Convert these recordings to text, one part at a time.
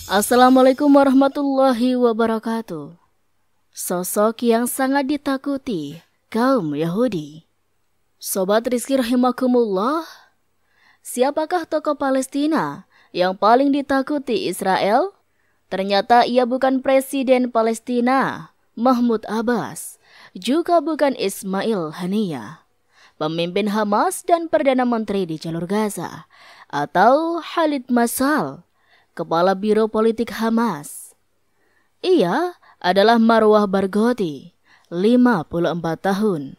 Assalamualaikum warahmatullahi wabarakatuh. Sosok yang sangat ditakuti kaum Yahudi. Sobat Rizki rahimakumullah, siapakah tokoh Palestina yang paling ditakuti Israel? Ternyata ia bukan Presiden Palestina, Mahmud Abbas, juga bukan Ismail Haniyah, pemimpin Hamas dan Perdana Menteri di Jalur Gaza, atau Khalid Masal, Kepala Biro Politik Hamas. Ia adalah Marwah Barghouti, 54 tahun.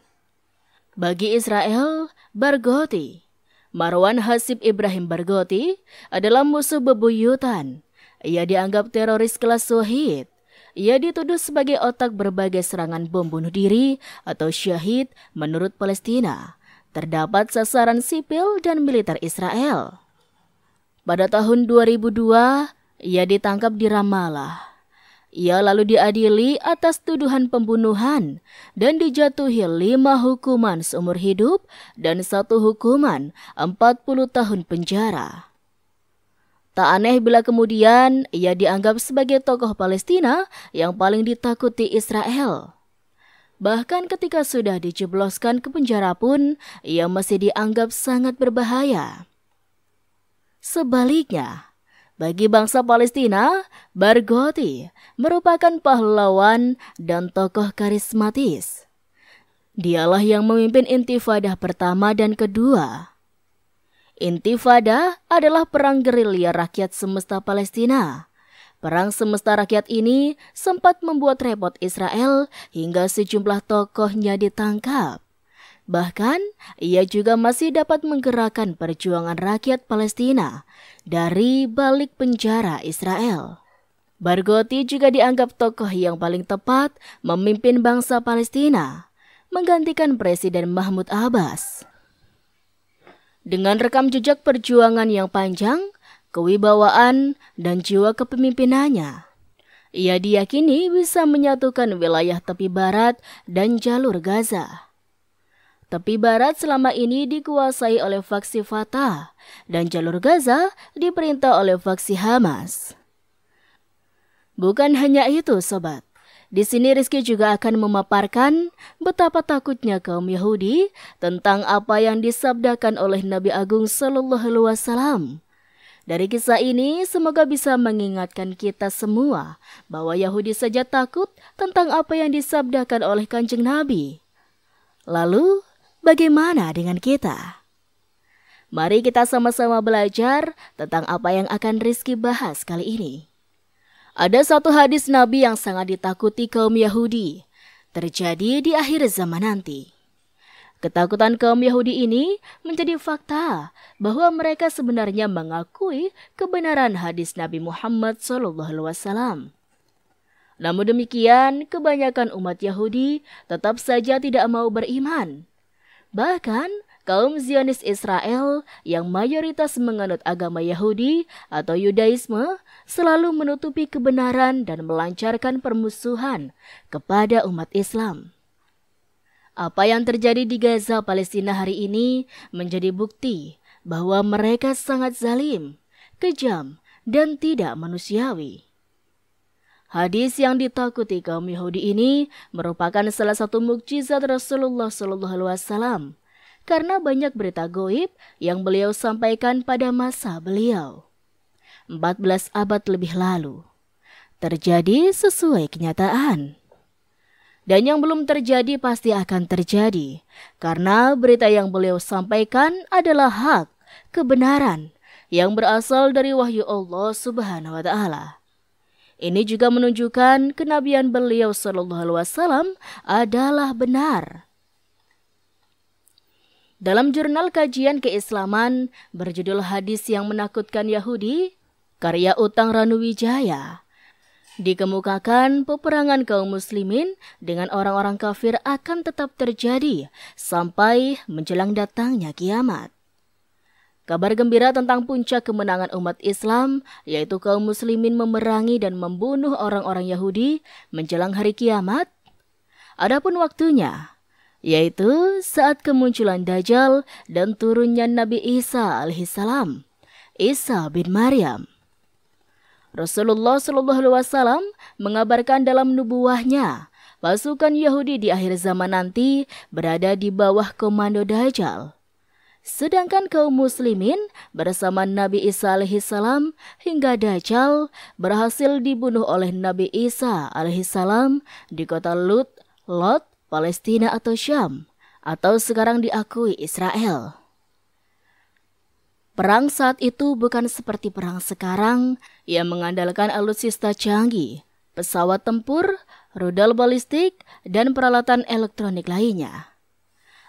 Bagi Israel, Barghouti, Marwan Hasib Ibrahim Barghouti, adalah musuh bebuyutan. Ia dianggap teroris kelas syahid. Ia dituduh sebagai otak berbagai serangan bom bunuh diri atau syahid menurut Palestina. Terdapat sasaran sipil dan militer Israel. Pada tahun 2002, ia ditangkap di Ramallah. Ia lalu diadili atas tuduhan pembunuhan dan dijatuhi 5 hukuman seumur hidup dan 1 hukuman 40 tahun penjara. Tak aneh bila kemudian ia dianggap sebagai tokoh Palestina yang paling ditakuti Israel. Bahkan ketika sudah dijebloskan ke penjara pun, ia masih dianggap sangat berbahaya. Sebaliknya, bagi bangsa Palestina, Barghouti merupakan pahlawan dan tokoh karismatis. Dialah yang memimpin Intifadah pertama dan kedua. Intifada adalah perang gerilya rakyat semesta Palestina. Perang semesta rakyat ini sempat membuat repot Israel hingga sejumlah tokohnya ditangkap. Bahkan, ia juga masih dapat menggerakkan perjuangan rakyat Palestina dari balik penjara Israel. Barghouti juga dianggap tokoh yang paling tepat memimpin bangsa Palestina, menggantikan Presiden Mahmud Abbas. Dengan rekam jejak perjuangan yang panjang, kewibawaan, dan jiwa kepemimpinannya, ia diyakini bisa menyatukan wilayah tepi barat dan jalur Gaza. Tepi barat selama ini dikuasai oleh faksi Fatah dan jalur Gaza diperintah oleh faksi Hamas. Bukan hanya itu, sobat. Di sini Rizky juga akan memaparkan betapa takutnya kaum Yahudi tentang apa yang disabdakan oleh Nabi Agung Sallallahu Alaihi Wasallam. Dari kisah ini semoga bisa mengingatkan kita semua bahwa Yahudi saja takut tentang apa yang disabdakan oleh Kanjeng Nabi. Lalu, bagaimana dengan kita? Mari kita sama-sama belajar tentang apa yang akan Rizky bahas kali ini. Ada satu hadis Nabi yang sangat ditakuti kaum Yahudi, terjadi di akhir zaman nanti. Ketakutan kaum Yahudi ini menjadi fakta bahwa mereka sebenarnya mengakui kebenaran hadis Nabi Muhammad SAW. Namun demikian, kebanyakan umat Yahudi tetap saja tidak mau beriman. Bahkan, kaum Zionis Israel yang mayoritas menganut agama Yahudi atau Yudaisme selalu menutupi kebenaran dan melancarkan permusuhan kepada umat Islam. Apa yang terjadi di Gaza, Palestina hari ini menjadi bukti bahwa mereka sangat zalim, kejam, dan tidak manusiawi. Hadis yang ditakuti kaum Yahudi ini merupakan salah satu mukjizat Rasulullah SAW karena banyak berita goib yang beliau sampaikan pada masa beliau. 14 abad lebih lalu. Terjadi sesuai kenyataan. Dan yang belum terjadi pasti akan terjadi karena berita yang beliau sampaikan adalah hak, kebenaran yang berasal dari wahyu Allah Subhanahu wa taala. Ini juga menunjukkan kenabian beliau sallallahu alaihi wasallam adalah benar. Dalam jurnal kajian keislaman berjudul Hadis yang Menakutkan Yahudi, karya Utang Ranuwijaya, dikemukakan peperangan kaum muslimin dengan orang-orang kafir akan tetap terjadi sampai menjelang datangnya kiamat. Kabar gembira tentang puncak kemenangan umat Islam, yaitu kaum muslimin memerangi dan membunuh orang-orang Yahudi menjelang hari kiamat. Adapun waktunya, yaitu saat kemunculan Dajjal dan turunnya Nabi Isa alaihissalam, Isa bin Maryam. Rasulullah Shallallahu Alaihi Wasallam mengabarkan dalam nubuwahnya, pasukan Yahudi di akhir zaman nanti berada di bawah komando Dajjal. Sedangkan kaum muslimin bersama Nabi Isa alaihissalam hingga Dajjal berhasil dibunuh oleh Nabi Isa alaihissalam di kota Lot, Palestina atau Syam, atau sekarang diakui Israel. Perang saat itu bukan seperti perang sekarang yang mengandalkan alutsista canggih, pesawat tempur, rudal balistik, dan peralatan elektronik lainnya.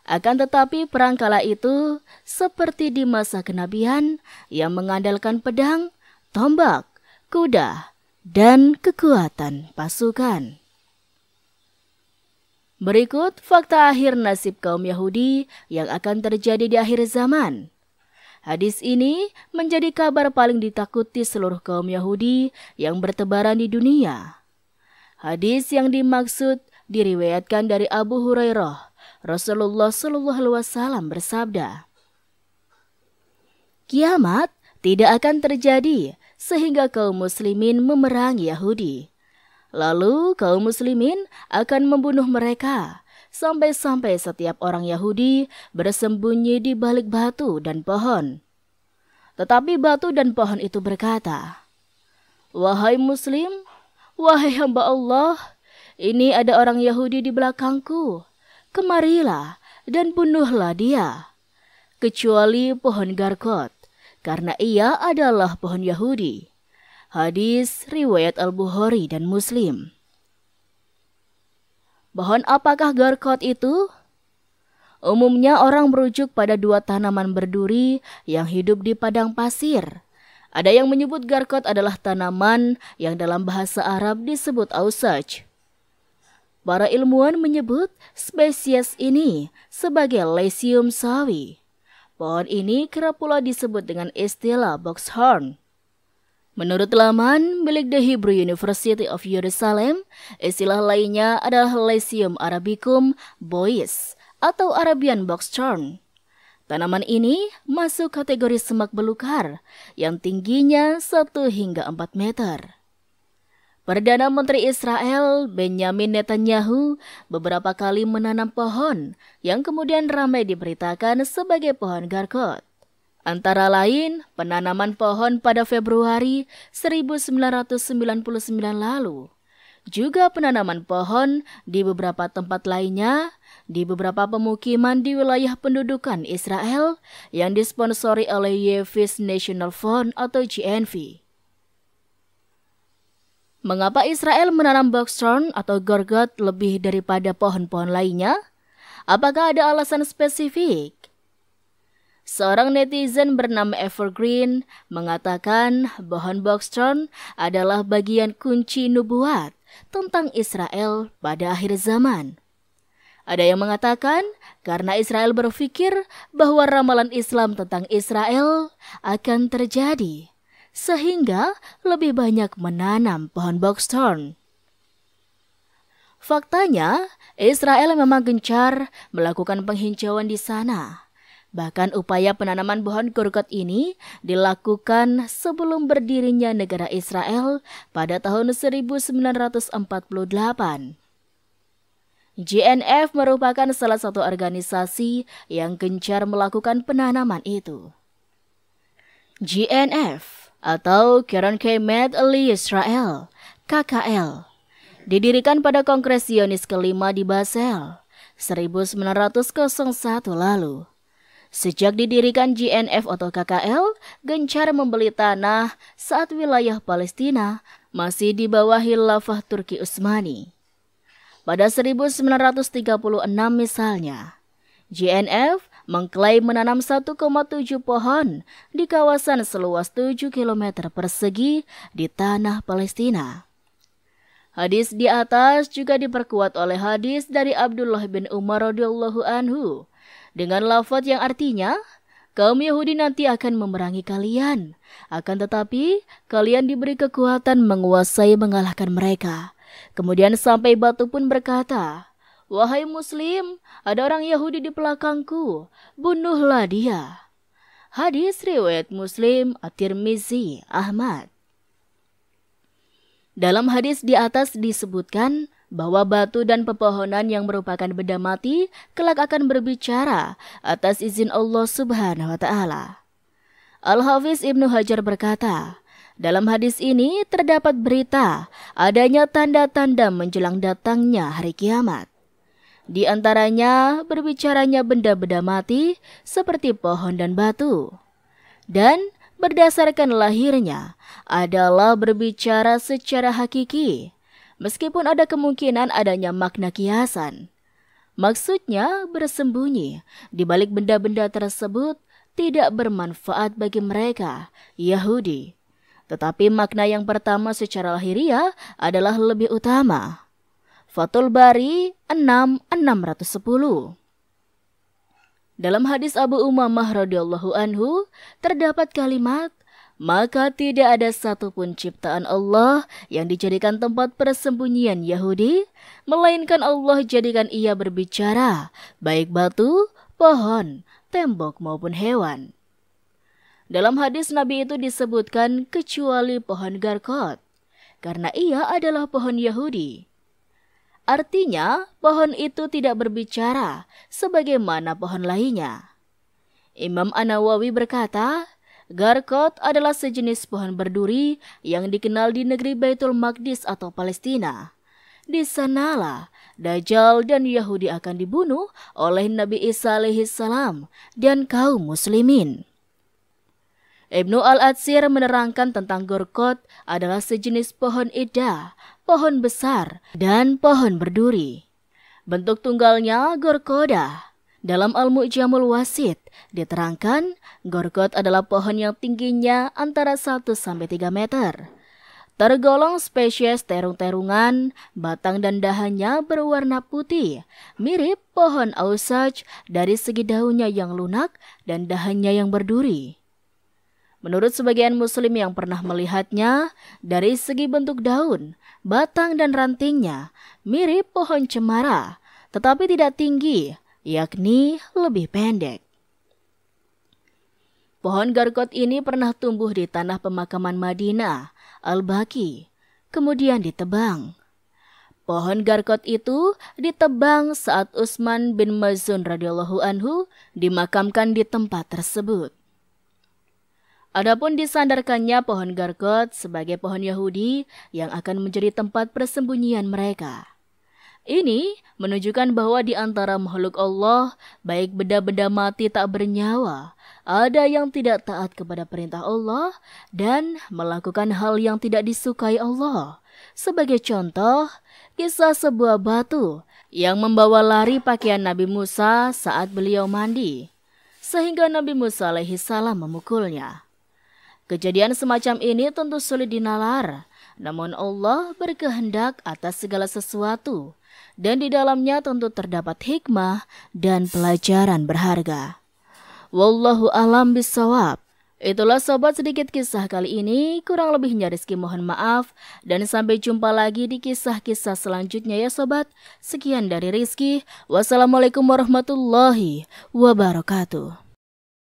Akan tetapi perang kala itu seperti di masa kenabian yang mengandalkan pedang, tombak, kuda, dan kekuatan pasukan. Berikut fakta akhir nasib kaum Yahudi yang akan terjadi di akhir zaman. Hadis ini menjadi kabar paling ditakuti seluruh kaum Yahudi yang bertebaran di dunia. Hadis yang dimaksud diriwayatkan dari Abu Hurairah. Rasulullah Shallallahu Alaihi Wasallam bersabda, "Kiamat tidak akan terjadi sehingga kaum muslimin memerangi Yahudi. Lalu kaum muslimin akan membunuh mereka, sampai-sampai setiap orang Yahudi bersembunyi di balik batu dan pohon. Tetapi batu dan pohon itu berkata, 'Wahai Muslim, wahai hamba Allah, ini ada orang Yahudi di belakangku. Kemarilah dan bunuhlah dia. Kecuali pohon Garkot, karena ia adalah pohon Yahudi.'" Hadis riwayat Al-Bukhari dan Muslim. Pohon apakah Garkot itu? Umumnya orang merujuk pada dua tanaman berduri yang hidup di padang pasir. Ada yang menyebut Garkot adalah tanaman yang dalam bahasa Arab disebut Ausaj. Para ilmuwan menyebut spesies ini sebagai Lycium sawi. Pohon ini kerap pula disebut dengan istilah boxhorn. Menurut laman milik The Hebrew University of Jerusalem, istilah lainnya adalah Lycium arabicum bois atau Arabian boxthorn. Tanaman ini masuk kategori semak belukar yang tingginya 1 hingga 4 meter. Perdana Menteri Israel Benjamin Netanyahu beberapa kali menanam pohon yang kemudian ramai diberitakan sebagai pohon Garkot. Antara lain, penanaman pohon pada Februari 1999 lalu. Juga penanaman pohon di beberapa tempat lainnya, di beberapa pemukiman di wilayah pendudukan Israel yang disponsori oleh Yeshiva National Fund atau GNV. Mengapa Israel menanam boxthorn atau Garkot lebih daripada pohon-pohon lainnya? Apakah ada alasan spesifik? Seorang netizen bernama Evergreen mengatakan pohon boxthorn adalah bagian kunci nubuat tentang Israel pada akhir zaman. Ada yang mengatakan karena Israel berpikir bahwa ramalan Islam tentang Israel akan terjadi, sehingga lebih banyak menanam pohon boxthorn. Faktanya, Israel memang gencar melakukan penghijauan di sana. Bahkan upaya penanaman pohon Garkot ini dilakukan sebelum berdirinya negara Israel pada tahun 1948. GNF merupakan salah satu organisasi yang gencar melakukan penanaman itu. GNF atau Keren Kemet Ali Israel, KKL, didirikan pada Kongres Zionis kelima di Basel, 1901 lalu. Sejak didirikan GNF atau KKL, gencar membeli tanah saat wilayah Palestina masih di bawah khilafah Turki Utsmani. Pada 1936 misalnya, GNF mengklaim menanam 1,7 pohon di kawasan seluas 7 km persegi di tanah Palestina. Hadis di atas juga diperkuat oleh hadis dari Abdullah bin Umar radhiyallahu anhu dengan lafaz yang artinya, kaum Yahudi nanti akan memerangi kalian, akan tetapi kalian diberi kekuatan menguasai mengalahkan mereka. Kemudian sampai batu pun berkata, "Wahai Muslim, ada orang Yahudi di belakangku, bunuhlah dia." Hadis riwayat Muslim, At-Tirmizi, Ahmad. Dalam hadis di atas disebutkan bahwa batu dan pepohonan yang merupakan benda mati kelak akan berbicara atas izin Allah Subhanahu wa Ta'ala. Al-Hafiz Ibnu Hajar berkata, dalam hadis ini terdapat berita adanya tanda-tanda menjelang datangnya hari kiamat. Di antaranya berbicaranya benda-benda mati seperti pohon dan batu. Dan berdasarkan lahirnya adalah berbicara secara hakiki, meskipun ada kemungkinan adanya makna kiasan. Maksudnya bersembunyi di balik benda-benda tersebut tidak bermanfaat bagi mereka, Yahudi. Tetapi makna yang pertama secara lahiriah adalah lebih utama. Fathul Bari 6:610. Dalam hadis Abu Umamah radhiyallahu anhu terdapat kalimat, maka tidak ada satupun ciptaan Allah yang dijadikan tempat persembunyian Yahudi, melainkan Allah jadikan ia berbicara, baik batu, pohon, tembok maupun hewan. Dalam hadis Nabi itu disebutkan kecuali pohon garkot, karena ia adalah pohon Yahudi. Artinya, pohon itu tidak berbicara sebagaimana pohon lainnya. Imam An-Nawawi berkata, garkot adalah sejenis pohon berduri yang dikenal di negeri Baitul Maqdis atau Palestina. Di sanalah Dajjal dan Yahudi akan dibunuh oleh Nabi Isa alaihissalam dan kaum muslimin. Ibnu Al-Atsir menerangkan tentang gorkot adalah sejenis pohon ida, pohon besar, dan pohon berduri. Bentuk tunggalnya gorkoda. Dalam Al-Mu'jamul Wasit diterangkan, gorkot adalah pohon yang tingginya antara 1-3 meter. Tergolong spesies terung-terungan, batang dan dahannya berwarna putih, mirip pohon ausaj dari segi daunnya yang lunak dan dahannya yang berduri. Menurut sebagian muslim yang pernah melihatnya, dari segi bentuk daun, batang dan rantingnya mirip pohon cemara, tetapi tidak tinggi, yakni lebih pendek. Pohon garkot ini pernah tumbuh di tanah pemakaman Madinah, Al-Baqi, kemudian ditebang. Pohon garkot itu ditebang saat Utsman bin Maz'un radhiyallahu anhu dimakamkan di tempat tersebut. Adapun disandarkannya pohon garkot sebagai pohon Yahudi yang akan menjadi tempat persembunyian mereka. Ini menunjukkan bahwa di antara makhluk Allah, baik benda-benda mati tak bernyawa, ada yang tidak taat kepada perintah Allah dan melakukan hal yang tidak disukai Allah. Sebagai contoh, kisah sebuah batu yang membawa lari pakaian Nabi Musa saat beliau mandi, sehingga Nabi Musa alaihissalam memukulnya. Kejadian semacam ini tentu sulit dinalar, namun Allah berkehendak atas segala sesuatu, dan di dalamnya tentu terdapat hikmah dan pelajaran berharga. Wallahu a'lam bishawab. Itulah sobat sedikit kisah kali ini, kurang lebihnya Rizky mohon maaf, dan sampai jumpa lagi di kisah-kisah selanjutnya ya sobat. Sekian dari Rizky, wassalamualaikum warahmatullahi wabarakatuh.